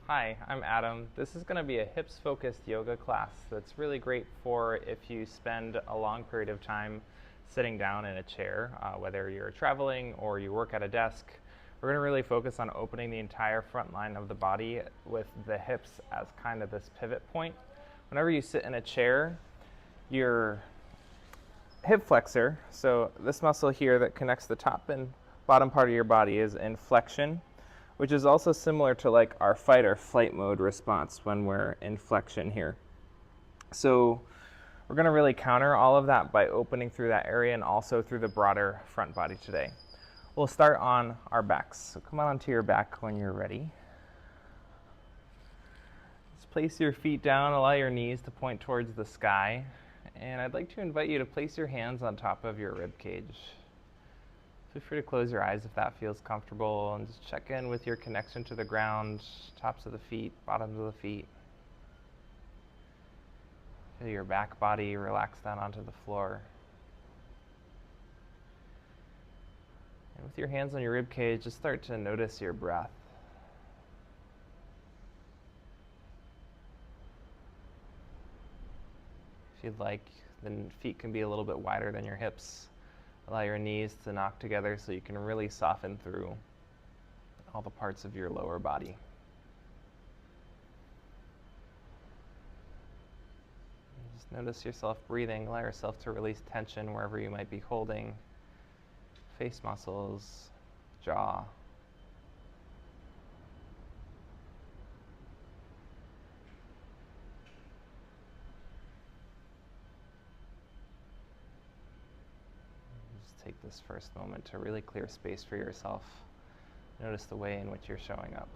Hi, I'm Adam. This is going to be a hips-focused yoga class that's really great for if you spend a long period of time sitting down in a chair, whether you're traveling or you work at a desk. We're going to really focus on opening the entire front line of the body with the hips as kind of this pivot point. Whenever you sit in a chair, your hip flexor, so this muscle here that connects the top and bottom part of your body, is in flexion, which is also similar to like our fight or flight mode response when we're in flexion here. So we're going to really counter all of that by opening through that area and also through the broader front body today. We'll start on our backs. So come on onto your back when you're ready. Just place your feet down, allow your knees to point towards the sky. And I'd like to invite you to place your hands on top of your rib cage. Feel free to close your eyes if that feels comfortable, and just check in with your connection to the ground, tops of the feet, bottoms of the feet. Feel your back body relax down onto the floor. And with your hands on your rib cage, just start to notice your breath. If you'd like, the feet can be a little bit wider than your hips. Allow your knees to knock together so you can really soften through all the parts of your lower body. Just notice yourself breathing. Allow yourself to release tension wherever you might be holding. Face muscles, jaw. Take this first moment to really clear space for yourself. Notice the way in which you're showing up.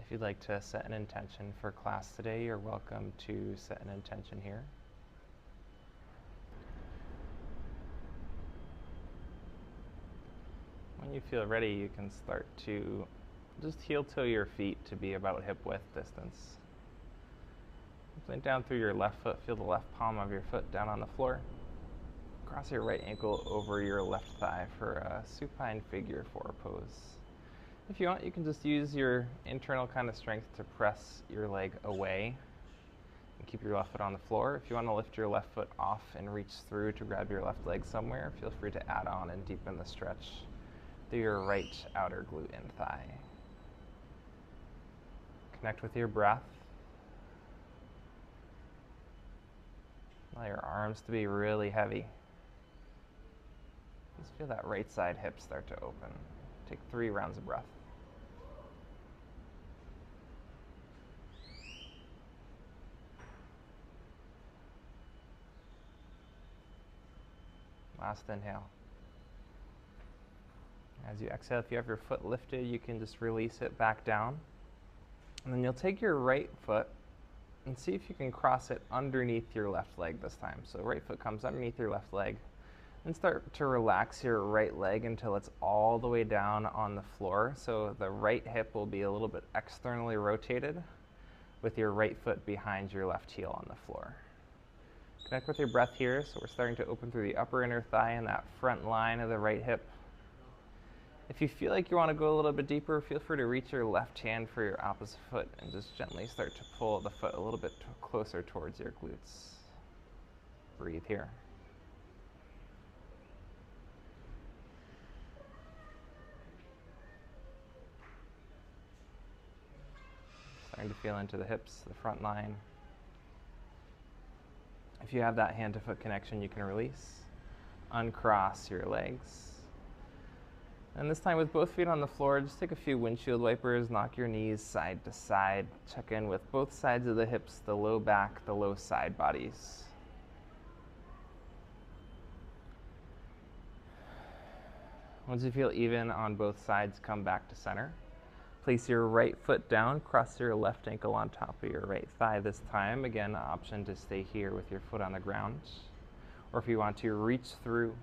If you'd like to set an intention for class today, you're welcome to set an intention here. When you feel ready, you can start to just heel toe your feet to be about hip width distance. Plant down through your left foot, feel the left palm of your foot down on the floor. Cross your right ankle over your left thigh for a supine figure 4 pose. If you want, you can just use your internal kind of strength to press your leg away and keep your left foot on the floor. If you want to lift your left foot off and reach through to grab your left leg somewhere, feel free to add on and deepen the stretch through your right outer glute and thigh. Connect with your breath. Allow your arms to be really heavy. Just feel that right side hip start to open. Take 3 rounds of breath. Last inhale. As you exhale, if you have your foot lifted, you can just release it back down. And then you'll take your right foot and see if you can cross it underneath your left leg this time. So right foot comes underneath your left leg. And start to relax your right leg until it's all the way down on the floor. So the right hip will be a little bit externally rotated with your right foot behind your left heel on the floor. Connect with your breath here. So we're starting to open through the upper inner thigh and that front line of the right hip. If you feel like you want to go a little bit deeper, feel free to reach your left hand for your opposite foot and just gently start to pull the foot a little bit closer towards your glutes. Breathe here. Starting to feel into the hips, the front line. If you have that hand to foot connection, you can release. Uncross your legs. And this time with both feet on the floor, just take a few windshield wipers, knock your knees side to side, check in with both sides of the hips, the low back, the low side bodies. Once you feel even on both sides, come back to center. Place your right foot down, cross your left ankle on top of your right thigh this time. Again, option to stay here with your foot on the ground. Or if you want to reach through,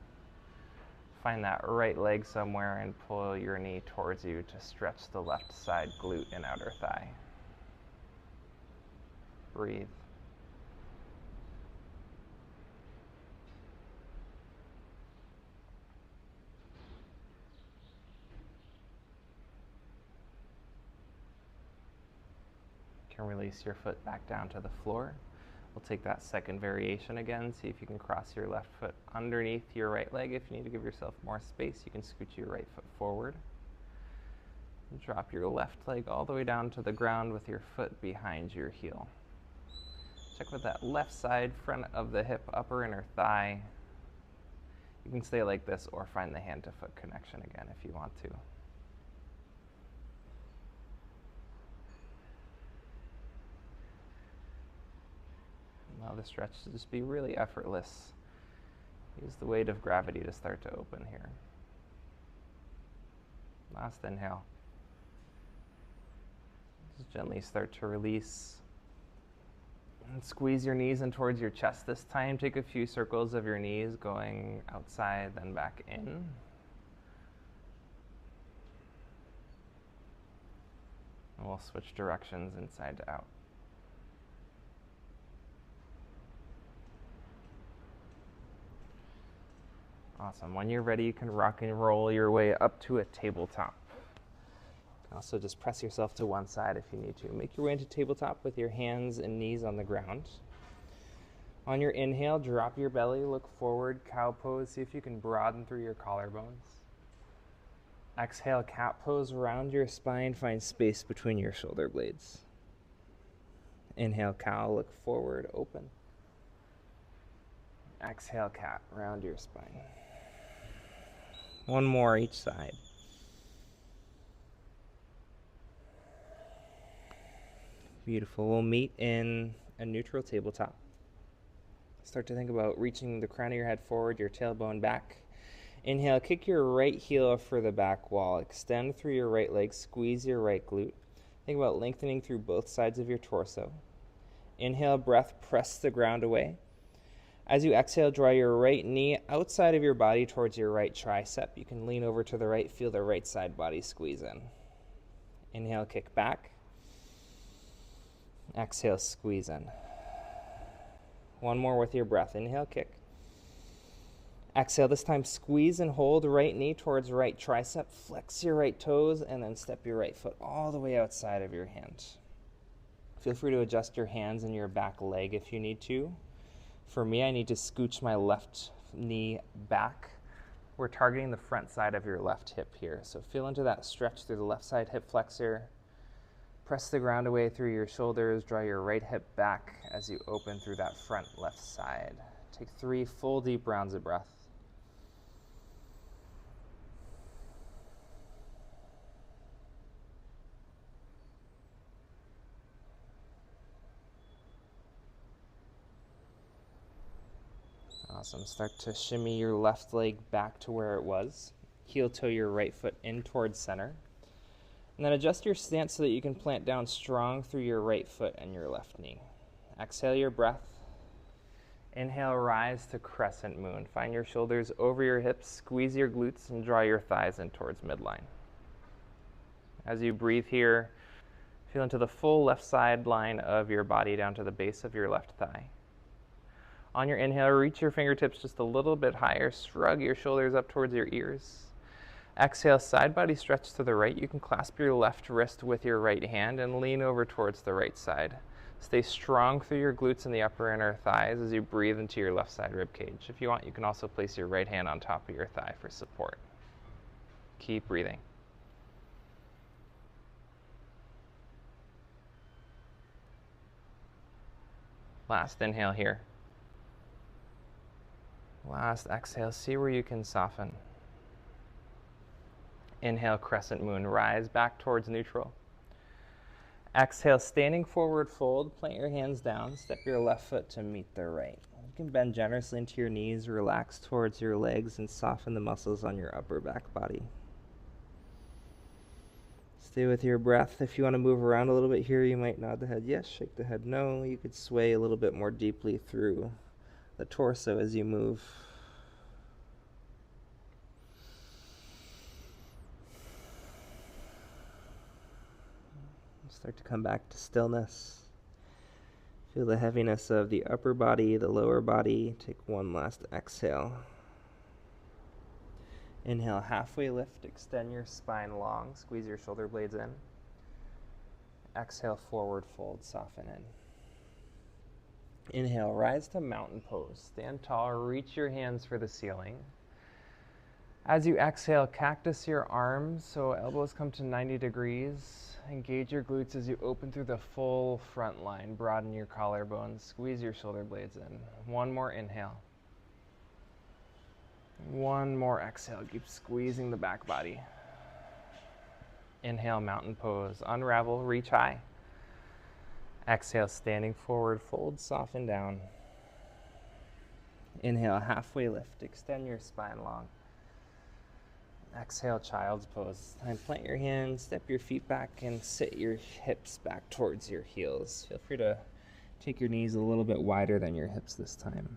find that right leg somewhere and pull your knee towards you to stretch the left side glute and outer thigh. Breathe. You can release your foot back down to the floor. We'll take that second variation again. See if you can cross your left foot underneath your right leg. If you need to give yourself more space, you can scoot your right foot forward. Drop your left leg all the way down to the ground with your foot behind your heel. Check with that left side, front of the hip, upper inner thigh. You can stay like this or find the hand to foot connection again if you want to. Allow the stretch to just be really effortless. Use the weight of gravity to start to open here. Last inhale. Just gently start to release. And squeeze your knees in towards your chest this time. Take a few circles of your knees going outside, then back in. And we'll switch directions inside to out. Awesome. When you're ready, you can rock and roll your way up to a tabletop. You can also just press yourself to one side if you need to. Make your way into tabletop with your hands and knees on the ground. On your inhale, drop your belly, look forward, cow pose. See if you can broaden through your collarbones. Exhale, cat pose, round your spine, find space between your shoulder blades. Inhale, cow, look forward, open. Exhale, cat, round your spine. One more each side. Beautiful. We'll meet in a neutral tabletop. Start to think about reaching the crown of your head forward, your tailbone back. Inhale, kick your right heel for the back wall. Extend through your right leg, squeeze your right glute. Think about lengthening through both sides of your torso. Inhale, breath, press the ground away. As you exhale, draw your right knee outside of your body towards your right tricep. You can lean over to the right, feel the right side body squeeze in. Inhale, kick back. Exhale, squeeze in. One more with your breath. Inhale, kick. Exhale, this time squeeze and hold right knee towards right tricep. Flex your right toes and then step your right foot all the way outside of your hand. Feel free to adjust your hands and your back leg if you need to. For me, I need to scooch my left knee back. We're targeting the front side of your left hip here. So feel into that stretch through the left side hip flexor. Press the ground away through your shoulders. Draw your right hip back as you open through that front left side. Take 3 full deep rounds of breath. Awesome. Start to shimmy your left leg back to where it was. Heel toe your right foot in towards center. And then adjust your stance so that you can plant down strong through your right foot and your left knee. Exhale your breath. Inhale, rise to crescent moon. Find your shoulders over your hips, squeeze your glutes, and draw your thighs in towards midline. As you breathe here, feel into the full left side line of your body down to the base of your left thigh. On your inhale, reach your fingertips just a little bit higher. Shrug your shoulders up towards your ears. Exhale, side body stretch to the right. You can clasp your left wrist with your right hand and lean over towards the right side. Stay strong through your glutes and the upper inner thighs as you breathe into your left side rib cage. If you want, you can also place your right hand on top of your thigh for support. Keep breathing. Last inhale here. Last exhale, see where you can soften. Inhale, crescent moon, rise back towards neutral. Exhale, standing forward fold, plant your hands down, step your left foot to meet the right. You can bend generously into your knees, relax towards your legs, and soften the muscles on your upper back body. Stay with your breath. If you want to move around a little bit here, you might nod the head yes, shake the head no. You could sway a little bit more deeply through the torso as you move. Start to come back to stillness. Feel the heaviness of the upper body, the lower body. Take one last exhale. Inhale, halfway lift, extend your spine long, squeeze your shoulder blades in. Exhale, forward fold, soften in. Inhale, rise to mountain pose. Stand tall, reach your hands for the ceiling. As you exhale, cactus your arms so elbows come to 90 degrees. Engage your glutes as you open through the full front line. Broaden your collarbones, squeeze your shoulder blades in. One more inhale. One more exhale, keep squeezing the back body. Inhale, mountain pose. Unravel, reach high. Exhale, standing forward, fold, soften down. Inhale, halfway lift, extend your spine long. Exhale, child's pose. Time plant your hands, step your feet back, and sit your hips back towards your heels. Feel free to take your knees a little bit wider than your hips this time.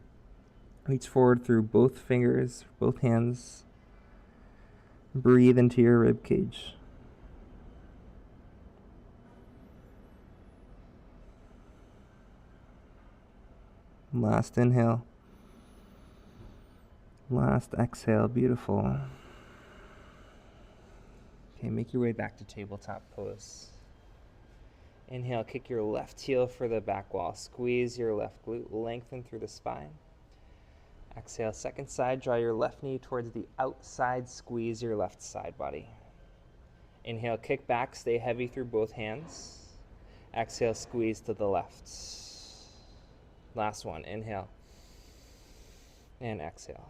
Reach forward through both fingers, both hands. Breathe into your rib cage. Last inhale. Last exhale. Beautiful. Okay, make your way back to tabletop pose. Inhale, kick your left heel for the back wall. Squeeze your left glute, lengthen through the spine. Exhale, second side, draw your left knee towards the outside, squeeze your left side body. Inhale, kick back, stay heavy through both hands. Exhale, squeeze to the left. Last one, inhale. And exhale.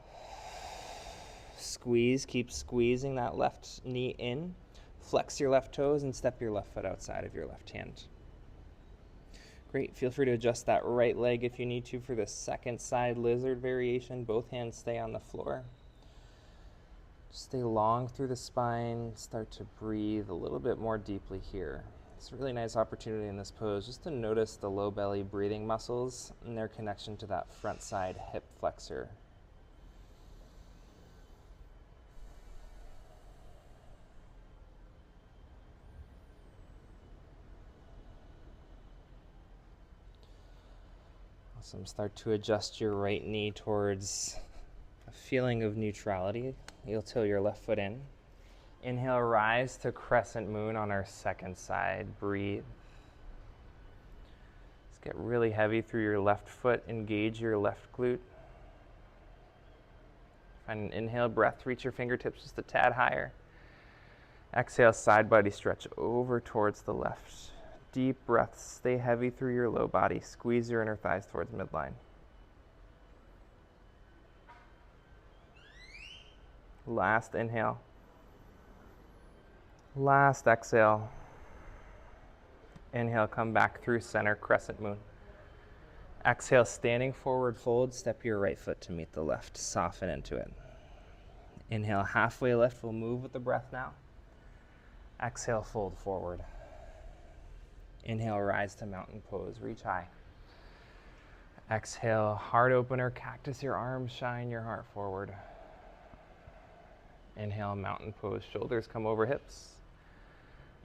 Squeeze, keep squeezing that left knee in. Flex your left toes and step your left foot outside of your left hand. Great, feel free to adjust that right leg if you need to for the second side lizard variation. Both hands stay on the floor. Stay long through the spine. Start to breathe a little bit more deeply here. It's a really nice opportunity in this pose just to notice the low belly breathing muscles and their connection to that front side hip flexor. Awesome. Start to adjust your right knee towards a feeling of neutrality. You'll tilt your left foot in. Inhale, rise to crescent moon on our second side. Breathe. Let's get really heavy through your left foot. Engage your left glute. Find an inhale breath. Reach your fingertips just a tad higher. Exhale, side body stretch over towards the left. Deep breaths. Stay heavy through your low body. Squeeze your inner thighs towards midline. Last inhale. Last exhale. Inhale, come back through center, crescent moon. Exhale, standing forward fold. Step your right foot to meet the left. Soften into it. Inhale, halfway lift. We'll move with the breath now. Exhale, fold forward. Inhale, rise to mountain pose. Reach high. Exhale, heart opener, cactus your arms, shine your heart forward. Inhale, mountain pose. Shoulders come over hips.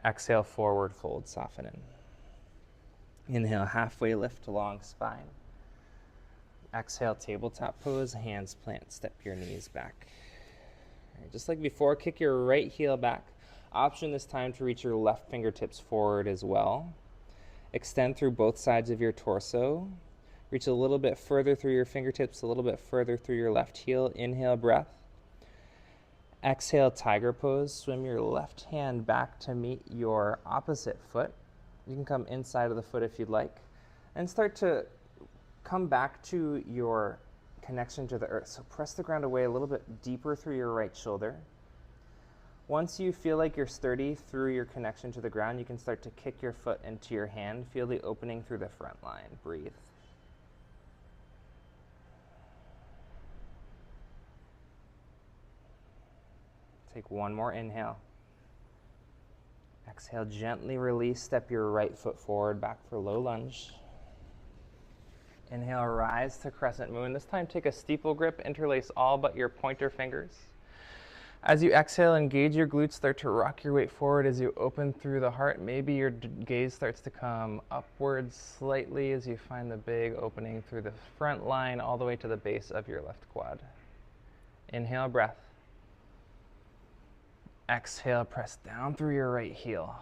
Exhale, forward fold, soften in. Inhale, halfway lift, long spine. Exhale, tabletop pose, hands plant, step your knees back. All right, just like before, kick your right heel back. Option this time to reach your left fingertips forward as well. Extend through both sides of your torso. Reach a little bit further through your fingertips, a little bit further through your left heel. Inhale, breath. Exhale, tiger pose. Swim your left hand back to meet your opposite foot. You can come inside of the foot if you'd like. And start to come back to your connection to the earth. So press the ground away a little bit deeper through your right shoulder. Once you feel like you're sturdy through your connection to the ground, you can start to kick your foot into your hand. Feel the opening through the front line. Breathe. Take one more inhale. Exhale, gently release. Step your right foot forward, back for low lunge. Inhale, rise to crescent moon. This time take a steeple grip, interlace all but your pointer fingers. As you exhale, engage your glutes, start to rock your weight forward as you open through the heart. Maybe your gaze starts to come upwards slightly as you find the big opening through the front line all the way to the base of your left quad. Inhale, breath. Exhale, press down through your right heel.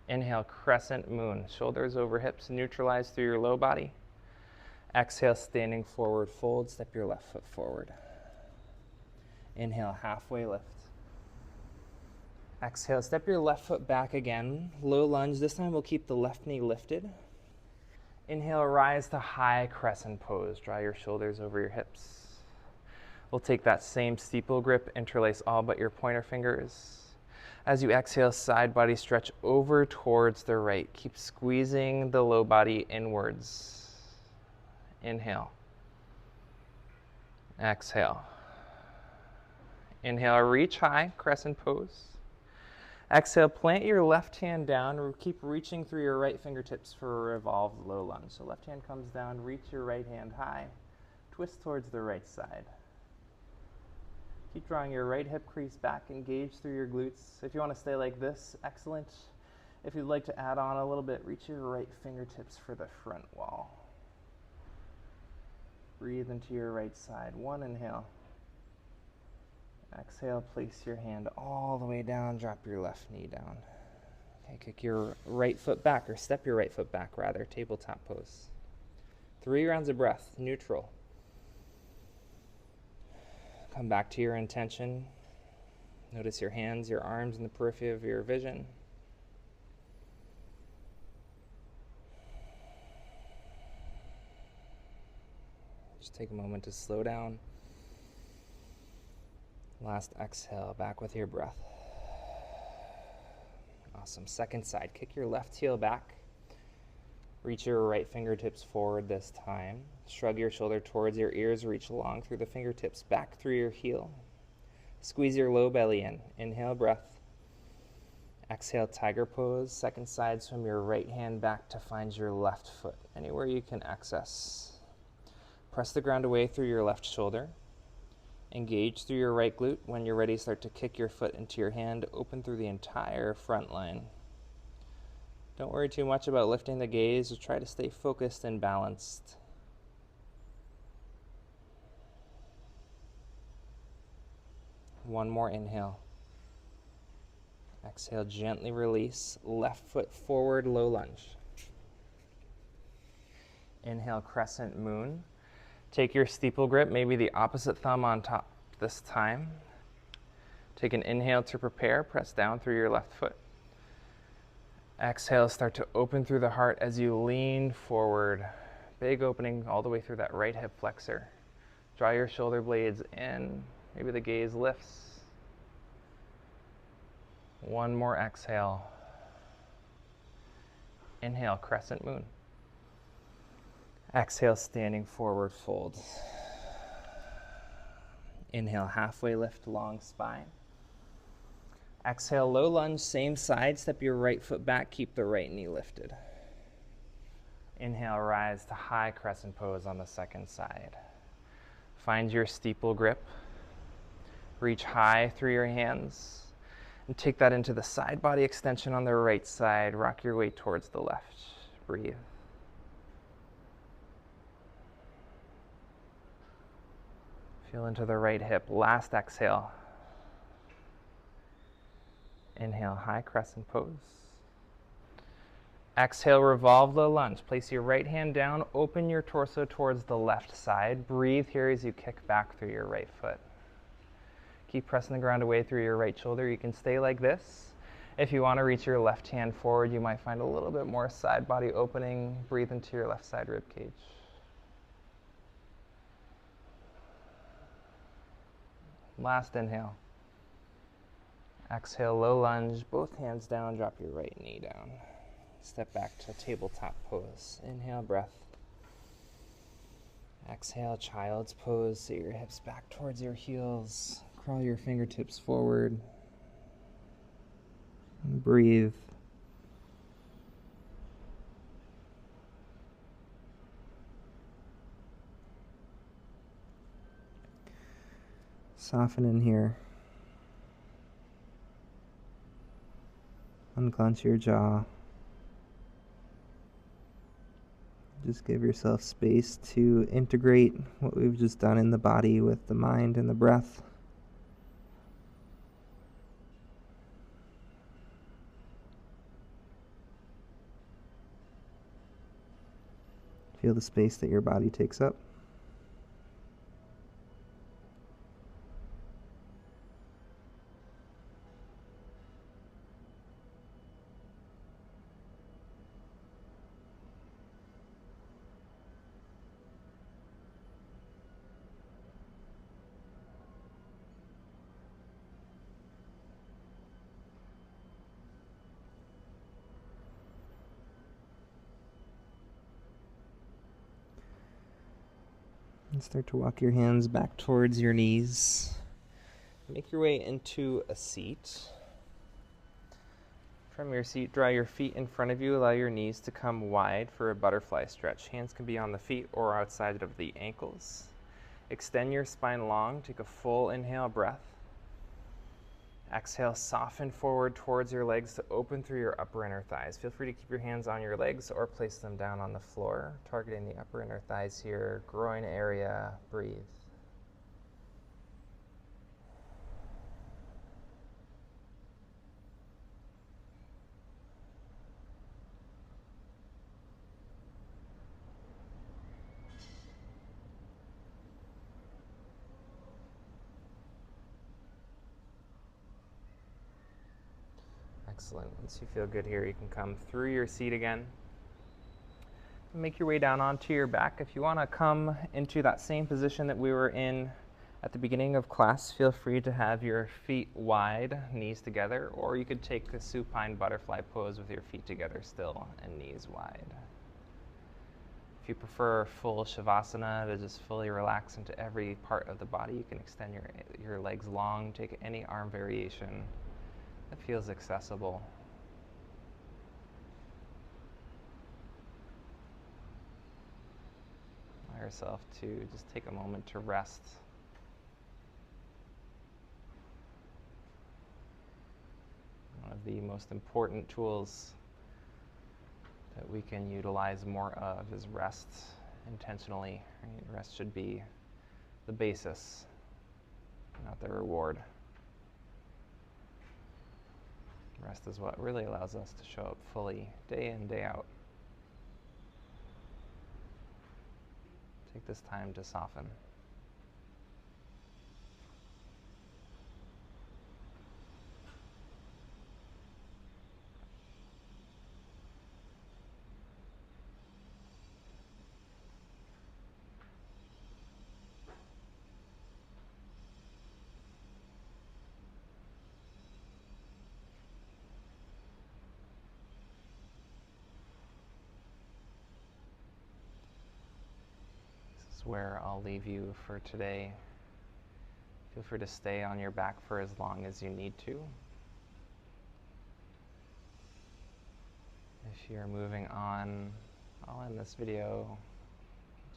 Inhale, crescent moon. Shoulders over hips, neutralize through your low body. Exhale, standing forward fold. Step your left foot forward. Inhale, halfway lift. Exhale, step your left foot back again. Low lunge. This time we'll keep the left knee lifted. Inhale, rise to high crescent pose. Draw your shoulders over your hips. We'll take that same steeple grip, interlace all but your pointer fingers. As you exhale, side body stretch over towards the right. Keep squeezing the low body inwards. Inhale. Exhale. Inhale, reach high, crescent pose. Exhale, plant your left hand down. Keep reaching through your right fingertips for a revolved low lunge. So left hand comes down, reach your right hand high, twist towards the right side. Keep drawing your right hip crease back, engage through your glutes. If you want to stay like this, excellent. If you'd like to add on a little bit, reach your right fingertips for the front wall. Breathe into your right side. One inhale. Exhale, place your hand all the way down, drop your left knee down. Okay, kick your right foot back, or step your right foot back rather, tabletop pose. 3 rounds of breath, neutral. Come back to your intention. Notice your hands, your arms in the periphery of your vision. Just take a moment to slow down. Last exhale, back with your breath. Awesome. Second side, kick your left heel back. Reach your right fingertips forward this time. Shrug your shoulder towards your ears, reach long through the fingertips, back through your heel. Squeeze your low belly in. Inhale, breath. Exhale, tiger pose. Second side, swim your right hand back to find your left foot, anywhere you can access. Press the ground away through your left shoulder. Engage through your right glute. When you're ready, start to kick your foot into your hand, open through the entire front line. Don't worry too much about lifting the gaze, just try to stay focused and balanced. One more inhale. Exhale, gently release. Left foot forward, low lunge. Inhale, crescent moon. Take your steeple grip, maybe the opposite thumb on top this time. Take an inhale to prepare, press down through your left foot. Exhale, start to open through the heart as you lean forward. Big opening all the way through that right hip flexor. Draw your shoulder blades in, maybe the gaze lifts. One more exhale. Inhale, crescent moon. Exhale, standing forward fold. Inhale, halfway lift, long spine. Exhale, low lunge, same side. Step your right foot back, keep the right knee lifted. Inhale, rise to high crescent pose on the second side. Find your steeple grip. Reach high through your hands. And take that into the side body extension on the right side. Rock your way towards the left. Breathe. Feel into the right hip. Last exhale. Inhale, high crescent pose. Exhale, revolve low lunge. Place your right hand down, open your torso towards the left side. Breathe here as you kick back through your right foot. Keep pressing the ground away through your right shoulder. You can stay like this. If you want to reach your left hand forward, you might find a little bit more side body opening. Breathe into your left side rib cage. Last inhale. Exhale, low lunge, both hands down, drop your right knee down. Step back to tabletop pose. Inhale, breath. Exhale, child's pose. Sit your hips back towards your heels. Crawl your fingertips forward. And breathe. Soften in here. Unclench your jaw. Just give yourself space to integrate what we've just done in the body with the mind and the breath. Feel the space that your body takes up. And start to walk your hands back towards your knees. Make your way into a seat. From your seat, draw your feet in front of you. Allow your knees to come wide for a butterfly stretch. Hands can be on the feet or outside of the ankles. Extend your spine long. Take a full inhale breath. Exhale, soften forward towards your legs to open through your upper inner thighs. Feel free to keep your hands on your legs or place them down on the floor, targeting the upper inner thighs here, groin area. Breathe. Excellent. Once you feel good here, you can come through your seat again. Make your way down onto your back. If you want to come into that same position that we were in at the beginning of class, feel free to have your feet wide, knees together, or you could take the supine butterfly pose with your feet together still and knees wide. If you prefer full shavasana to just fully relax into every part of the body, you can extend your legs long, take any arm variation that feels accessible. Allow yourself to just take a moment to rest. One of the most important tools that we can utilize more of is rest intentionally. Right? Rest should be the basis, not the reward. Rest is what really allows us to show up fully day in, day out. Take this time to soften. Where I'll leave you for today. Feel free to stay on your back for as long as you need to. If you're moving on, I'll end this video.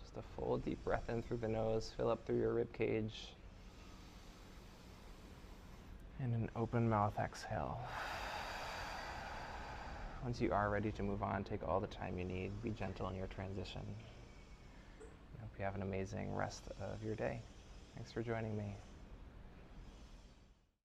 Just a full deep breath in through the nose, fill up through your rib cage. And an open mouth exhale. Once you are ready to move on, take all the time you need. Be gentle in your transition. I hope you have an amazing rest of your day. Thanks for joining me.